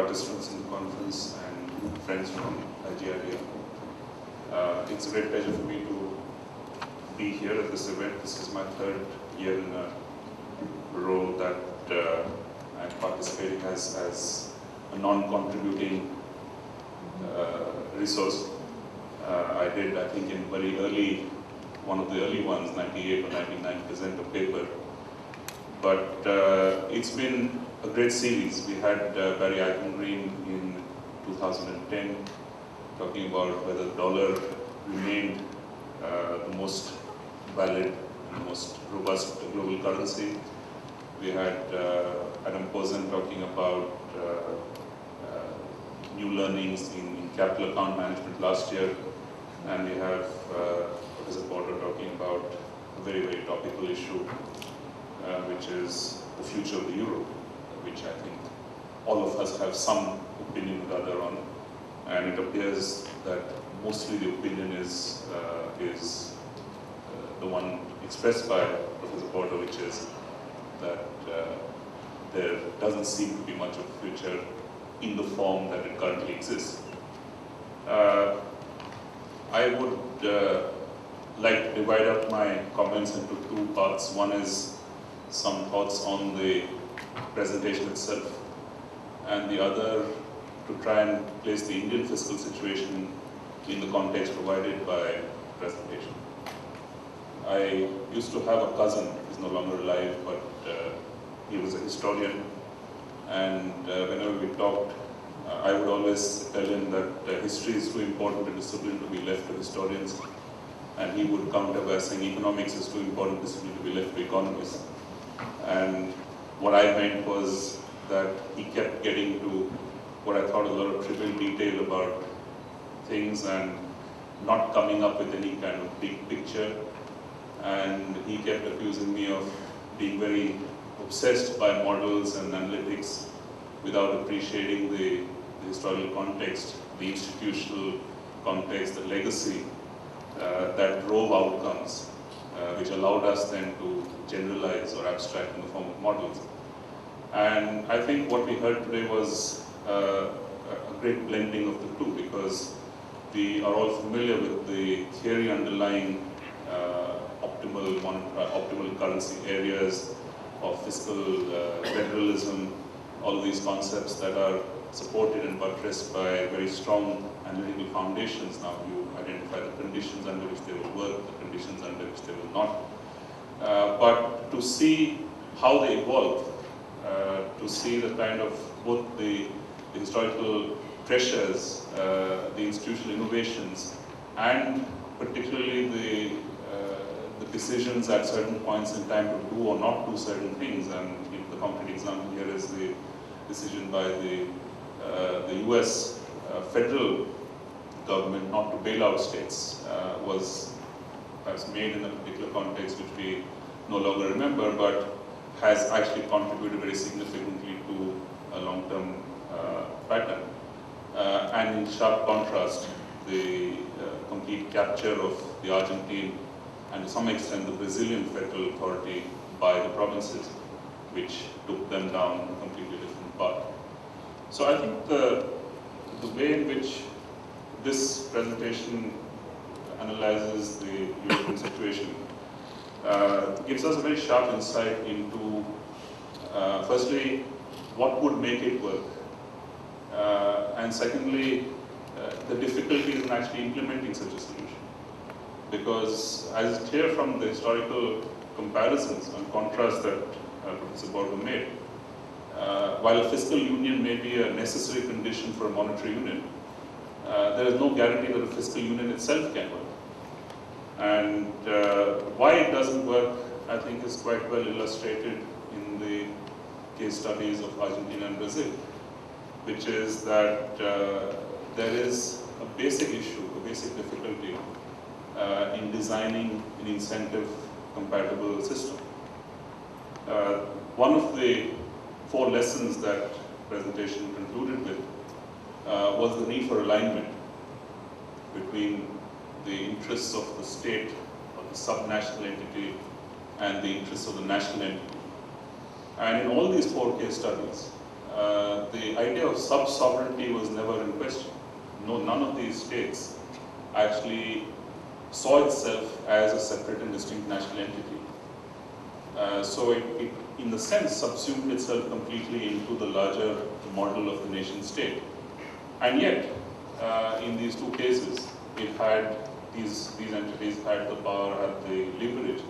participants in the conference and friends from Nigeria. It's a great pleasure for me to be here at this event. This is my third year in a role that I'm participating as a non-contributing resource. I did, I think, in very early, one of the early ones, 98 or 99, present a paper. But it's been a great series. We had Barry Eichengreen in 2010 talking about whether the dollar remained the most valid and most robust global currency. We had Adam Posen talking about new learnings in capital account management last year, and we have Professor Porter talking about a very, very topical issue, which is the future of the euro, which I think all of us have some opinion or other on, and it appears that mostly the opinion is the one expressed by Professor Porter, which is that there doesn't seem to be much of a future in the form that it currently exists. I would like to divide up my comments into two parts. One is some thoughts on the presentation itself, and the other to try and place the Indian fiscal situation in the context provided by the presentation. I used to have a cousin, he's no longer alive, but he was a historian, and whenever we talked, I would always tell him that history is too important a discipline to be left to historians, and he would counter by saying economics is too important a discipline to be left to economists. And what I meant was that he kept getting to what I thought a lot of trivial detail about things and not coming up with any kind of big picture. And he kept accusing me of being very obsessed by models and analytics without appreciating the historical context, the institutional context, the legacy that drove outcomes, which allowed us then to generalize or abstract in the form of models. And I think what we heard today was a great blending of the two, because we are all familiar with the theory underlying optimal currency areas of fiscal federalism, all of these concepts that are supported and buttressed by very strong analytical foundations. Now you identify the conditions under which they will work, the conditions under which they will not. But to see how they evolve, to see the kind of both the historical pressures, the institutional innovations, and particularly the decisions at certain points in time to do or not do certain things. And the concrete example here is the decision by the US federal government not to bail out states was perhaps made in a particular context which we no longer remember, but has actually contributed very significantly to a long-term pattern. And in sharp contrast, the complete capture of the Argentine and to some extent the Brazilian federal authority by the provinces, which took them down a completely different path. So I think the way in which this presentation analyzes the European situation gives us a very sharp insight into, firstly, what would make it work, and secondly, the difficulties in actually implementing such a solution. Because as is clear from the historical comparisons and contrasts that Professor Borgo made, while a fiscal union may be a necessary condition for a monetary union, there is no guarantee that a fiscal union itself can work. And why it doesn't work, I think, is quite well illustrated in the case studies of Argentina and Brazil, which is that there is a basic issue, a basic difficulty in designing an incentive-compatible system. One of the 4 lessons that the presentation concluded with was the need for alignment between the interests of the state or the subnational entity and the interests of the national entity. And in all these 4 case studies, the idea of sub-sovereignty was never in question. No, none of these states actually saw itself as a separate and distinct national entity. So it, in the sense, subsumed itself completely into the larger model of the nation state. And yet, in these two cases, it had these entities had the power, had the leverage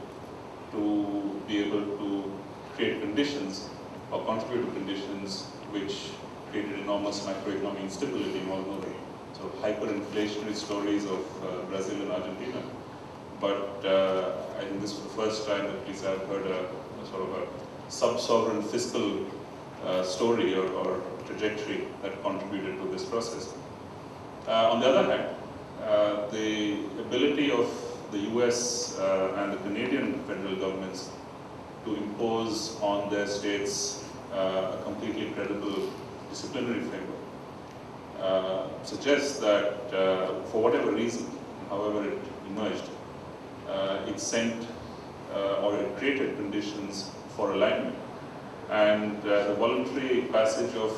to be able to create conditions or contribute to conditions which created enormous macroeconomic instability. You all know the sort of hyperinflationary stories of Brazil and Argentina. But I think this was the first time at least I've heard a sort of a sub-sovereign fiscal story or trajectory that contributed to this process. On the other hand, the ability of the US and the Canadian federal governments to impose on their states a completely credible disciplinary framework suggests that for whatever reason, however it emerged, it sent or it created conditions for alignment. And the voluntary passage of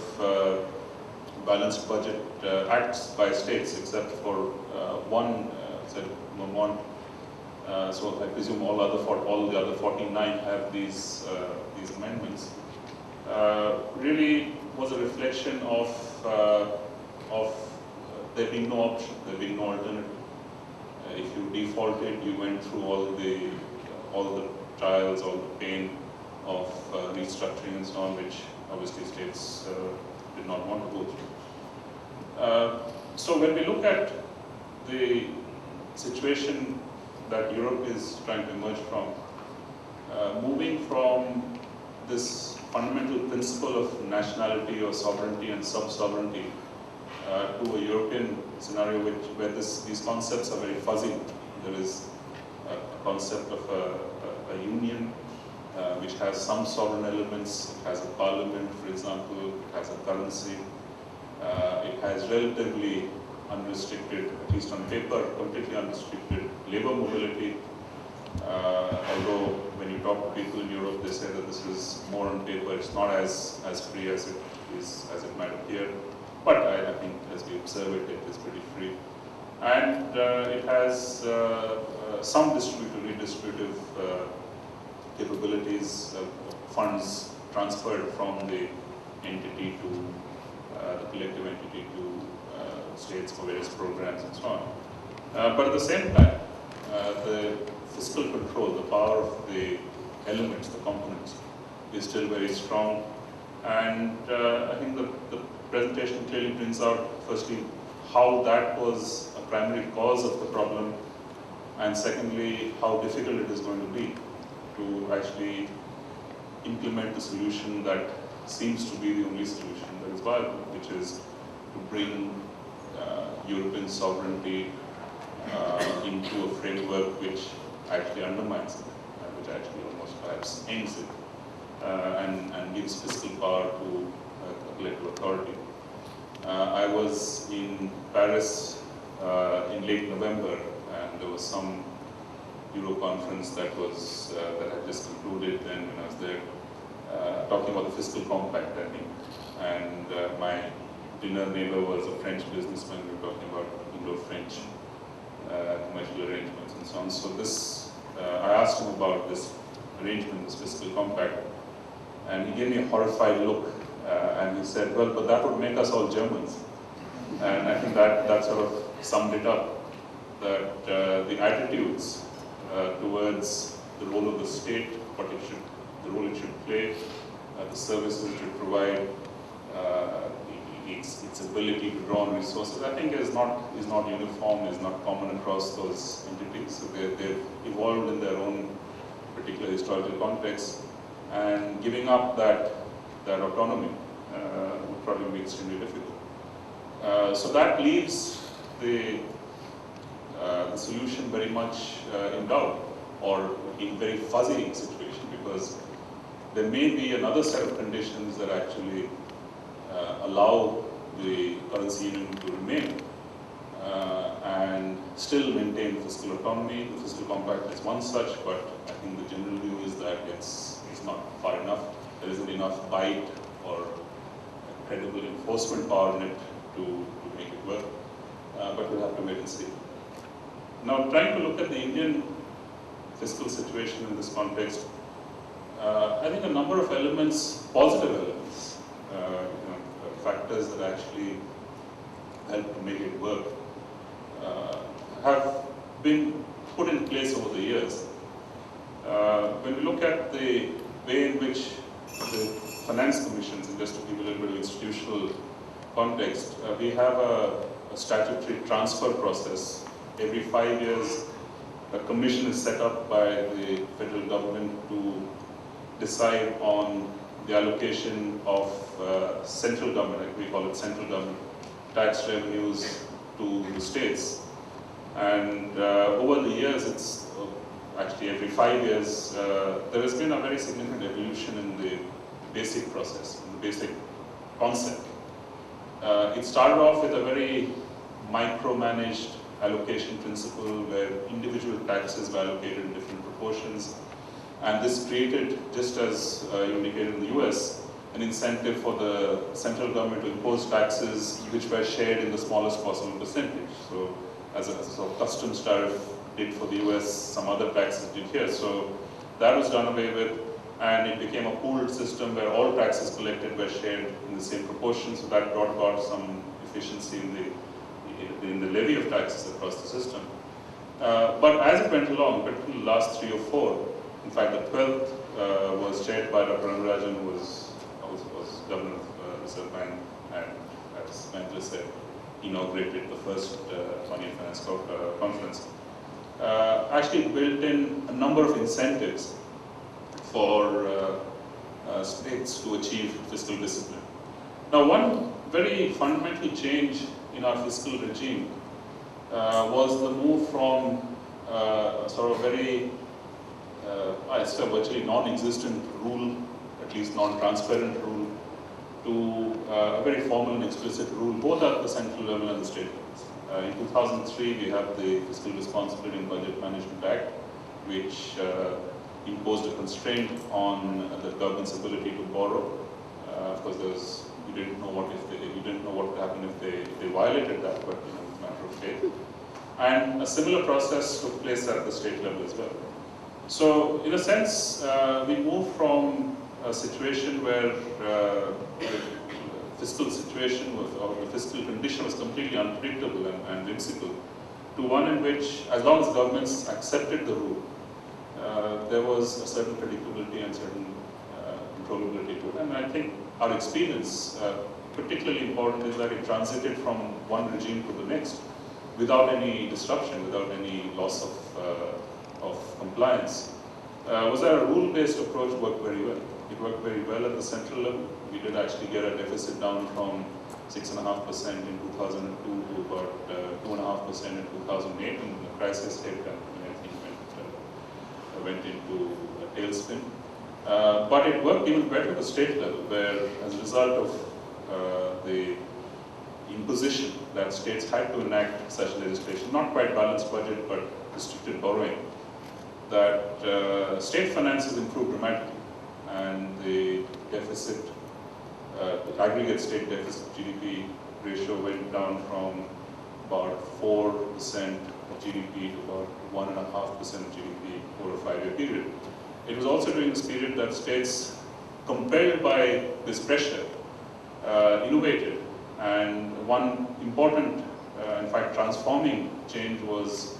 balanced budget acts by states, except for one, said Vermont. So I presume all the other 49 have these amendments. Really was a reflection of there being no option, there being no alternative. If you defaulted, you went through all the trials, all the pain of restructuring and so on, which obviously states did not want to go through. So when we look at the situation that Europe is trying to emerge from, moving from this fundamental principle of nationality or sovereignty and sub-sovereignty to a European scenario where these concepts are very fuzzy. There is a concept of a union which has some sovereign elements. It has a parliament, for example. It has a currency. It has relatively unrestricted, at least on paper, completely unrestricted labor mobility. Although when you talk to people in Europe, they say that this is more on paper. It's not as free as it might appear. But I think as we observe it, it is pretty free. And it has some redistributive capabilities, funds transferred from the entity to the collective entity to states for various programs and so on. But at the same time, the fiscal control, the power of the elements, the components, is still very strong. And I think the presentation clearly brings out, firstly, how that was a primary cause of the problem, and secondly, how difficult it is going to be to actually implement the solution that seems to be the only solution that is viable, which is to bring European sovereignty into a framework which actually undermines it, which actually almost perhaps ends it, and gives fiscal power to a collective authority. I was in Paris in late November, and there was some Euro conference that had just concluded then when I was there, talking about the fiscal compact, I think. And my dinner neighbor was a French businessman. We were talking about Indo-French commercial arrangements and so on. So this, I asked him about this arrangement, this fiscal compact, and he gave me a horrified look, and he said, well, but that would make us all Germans. And I think that sort of summed it up, that the attitudes towards the role of the state, the role it should play, the services it should provide, its ability to draw on resources, I think is not uniform, is not common across those entities. So they've evolved in their own particular historical context, and giving up that autonomy would probably be extremely difficult. So that leaves the solution very much in doubt, or in very fuzzy situation, because there may be another set of conditions that actually allow the currency union to remain and still maintain fiscal autonomy. The fiscal compact is one such, but I think the general view is that it's not far enough. There isn't enough bite or credible enforcement power in it to make it work. But we'll have to wait and see. Now, trying to look at the Indian fiscal situation in this context, I think a number of elements, positive elements, factors that actually help to make it work, have been put in place over the years. When we look at the way in which the finance commissions, and just to give a little bit of institutional context, we have a statutory transfer process. Every 5 years, a commission is set up by the federal government to decide on the allocation of central government, like we call it central government, tax revenues to the states. And over the years, it's actually every 5 years, there has been a very significant evolution in the basic process, in the basic concept. It started off with a very micromanaged allocation principle where individual taxes were allocated in different proportions. And this created, just as you indicated in the US, an incentive for the central government to impose taxes which were shared in the smallest possible percentage. So as a sort of customs tariff did for the US, some other taxes did here. So that was done away with, and it became a pooled system where all taxes collected were shared in the same proportion. So that brought about some efficiency in the levy of taxes across the system. But as it went along, particularly the last 3 or 4, in fact the 12th was chaired by Dr. Rangarajan, who was governor of the Reserve Bank, and as Mandla said, inaugurated the first One-Year Finance Conference. Actually built in a number of incentives for states to achieve fiscal discipline. Now, one very fundamental change in our fiscal regime was the move from sort of very, it's a virtually non-existent rule, at least non-transparent rule, to a very formal and explicit rule, both at the central level and the state levels. In 2003, we have the Fiscal Responsibility and Budget Management Act, which imposed a constraint on the government's ability to borrow. Of course, you didn't know what would happen if they violated that, but it's a matter of faith. And a similar process took place at the state level as well. So, in a sense, we moved from a situation where the fiscal situation or the fiscal condition was completely unpredictable and whimsical, to one in which, as long as governments accepted the rule, there was a certain predictability and certain controllability to it. And I think our experience, particularly important, is that it transited from one regime to the next without any disruption, without any loss of compliance. Was that a rule-based approach worked very well. It worked very well at the central level. We did actually get a deficit down from 6.5% in 2002 to about 2.5% in 2008 when the crisis hit and everything went into a tailspin. But it worked even better at the state level, where as a result of the imposition that states had to enact such legislation, not quite balanced budget but restricted borrowing, that state finances improved dramatically, and the deficit, the aggregate state deficit GDP ratio went down from about 4% of GDP to about 1.5% of GDP over a 5-year period. It was also during this period that states, compelled by this pressure, innovated. And one important, in fact transforming change was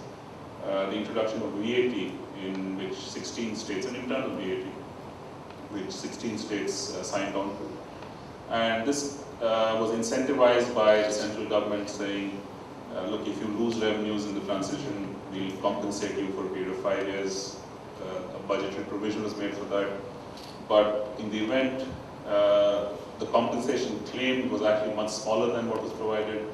the introduction of VAT, in which 16 states, an internal VAT, which 16 states signed on to. And this was incentivized by the central government saying, look, if you lose revenues in the transition, we'll compensate you for a period of 5 years. A budgetary provision was made for that. But in the event, the compensation claimed was actually much smaller than what was provided.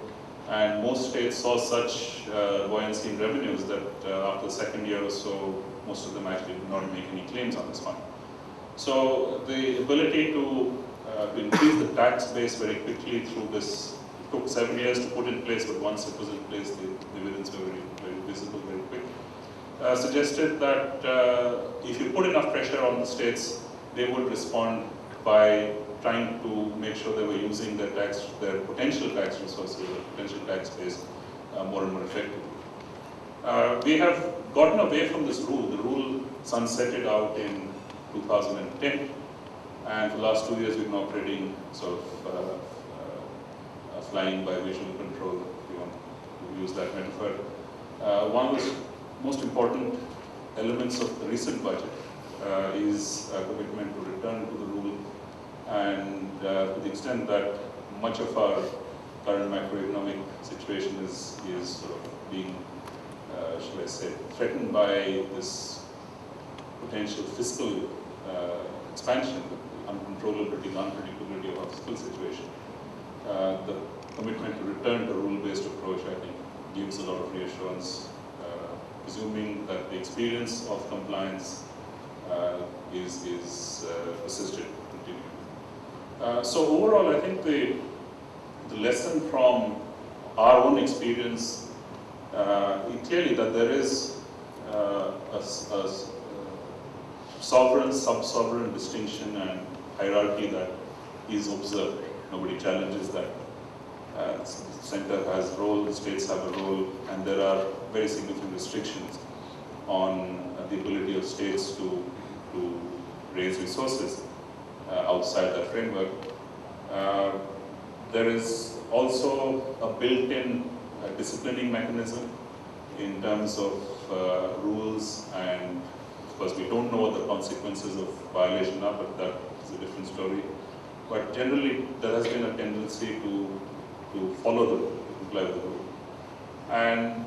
And most states saw such buoyancy in revenues that after the second year or so, most of them actually did not make any claims on this fund. So the ability to increase the tax base very quickly through this, it took 7 years to put in place, but once it was in place, the dividends were very, very visible very quick. Suggested that if you put enough pressure on the states, they would respond by trying to make sure they were using their potential tax resources, or potential tax base more and more effectively. We have gotten away from this rule. The rule sunsetted out in 2010, and for the last 2 years we've been operating sort of flying by visual control, if you want to use that metaphor. One of the most important elements of the recent budget is a commitment to return to the rule, and to the extent that much of our current macroeconomic situation is sort of being, shall I say, threatened by this potential fiscal expansion, the unpredictability of our fiscal situation. The commitment to return to rule-based approach, I think, gives a lot of reassurance, presuming that the experience of compliance is persistent, continuing. So overall, I think the lesson from our own experience clearly that there is a sovereign, sub-sovereign distinction and hierarchy that is observed. Nobody challenges that. The center has a role, the states have a role, and there are very significant restrictions on the ability of states to raise resources outside that framework. There is also a built-in disciplining mechanism in terms of rules, and of course we don't know what the consequences of violation are, but that is a different story. But generally there has been a tendency to follow the rule, to comply with the rule. And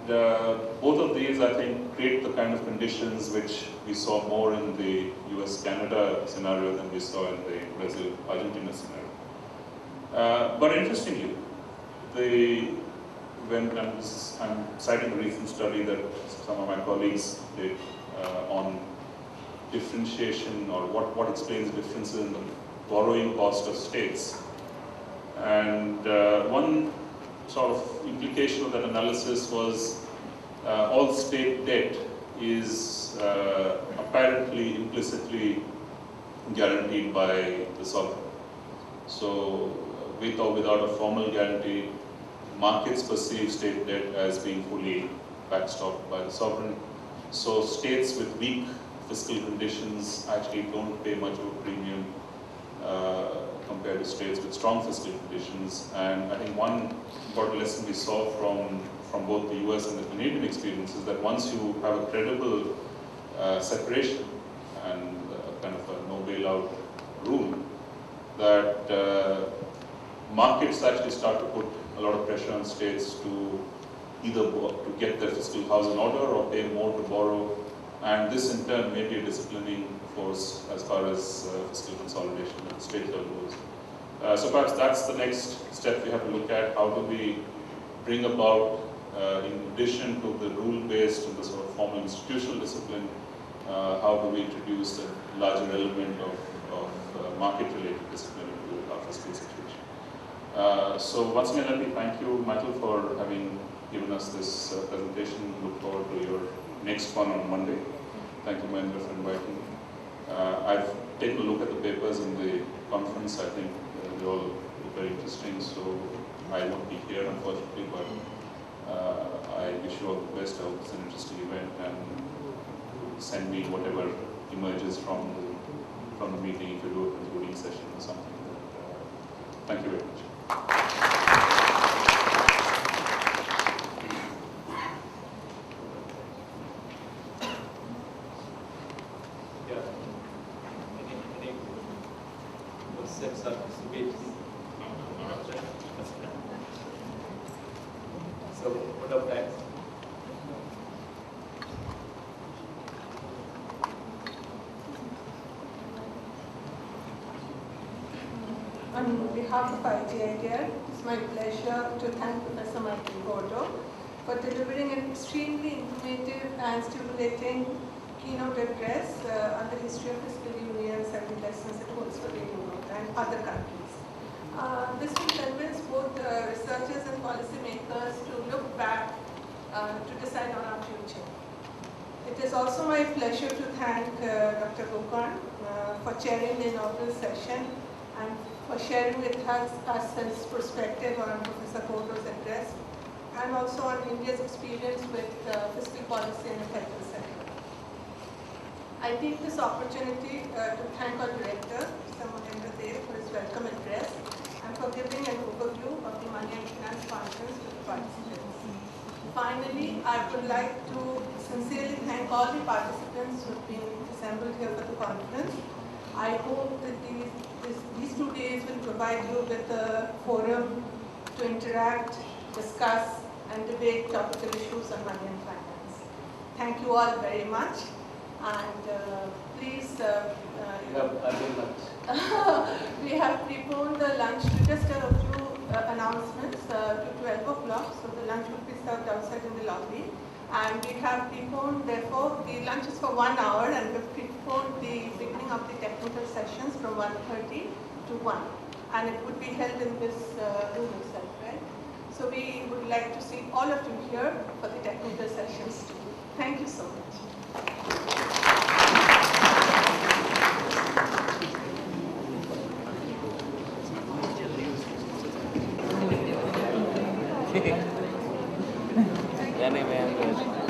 both of these, I think, create the kind of conditions which we saw more in the US-Canada scenario than we saw in the Brazil-Argentina scenario. But interestingly, when I'm citing a recent study that some of my colleagues did on differentiation, or what explains differences in the borrowing cost of states. And one sort of implication of that analysis was all state debt is apparently implicitly guaranteed by the sovereign. So with or without a formal guarantee, markets perceive state debt as being fully backstopped by the sovereign. So states with weak fiscal conditions actually don't pay much of a premium compared to states with strong fiscal conditions. And I think one important lesson we saw from both the US and the Canadian experience is that once you have a credible separation and kind of a no bailout rule, that markets actually start to put a lot of pressure on states to either to get their fiscal house in order or pay more to borrow, and this in turn may be a disciplining force as far as fiscal consolidation at the state level goes. So perhaps that's the next step we have to look at. How do we bring about, in addition to the rule-based and the sort of formal institutional discipline, how do we introduce a larger element of market-related discipline into our fiscal situation? So once again, let me thank you, Michael, for having given us this presentation. Look forward to your next one on Monday. Thank you, Mahendra, for inviting me. I've taken a look at the papers in the conference. I think they all look very interesting, so I won't be here, unfortunately, but I wish you all the best. I hope it's an interesting event, and send me whatever emerges from the meeting if you do a concluding session or something. Thank you very much. So, what up next? On behalf of IGIDR, it's my pleasure to thank Professor Michael Gordo for delivering an extremely informative and stimulating keynote address on the history of fiscal union, 7 lessons it holds for the Europe and other countries. This will convince both researchers and policymakers to look back to decide on our future. It is also my pleasure to thank Dr. Gokarn for chairing the inaugural session and for sharing with us his perspective on Professor Koto's address and also on India's experience with fiscal policy in the federal sector. I take this opportunity to thank our director, Mr. Mahendra Dev, for his welcome address and for giving an overview of the Money and Finance Conference to the participants. Finally, I would like to sincerely thank all the participants who have been assembled here for the conference. I hope that these 2 days will provide you with a forum to interact, discuss, and debate topical issues on money and finance. Thank you all very much. And please, we have preponed the lunch to just a few announcements to 12 o'clock. So the lunch will be served outside in the lobby. And we have preponed, therefore, the lunch is for 1 hour, and we've preponed the beginning of the technical sessions from 1:30 to 1. And it would be held in this room itself, right? So we would like to see all of you here for the technical sessions too. Thank you so much. Yeah,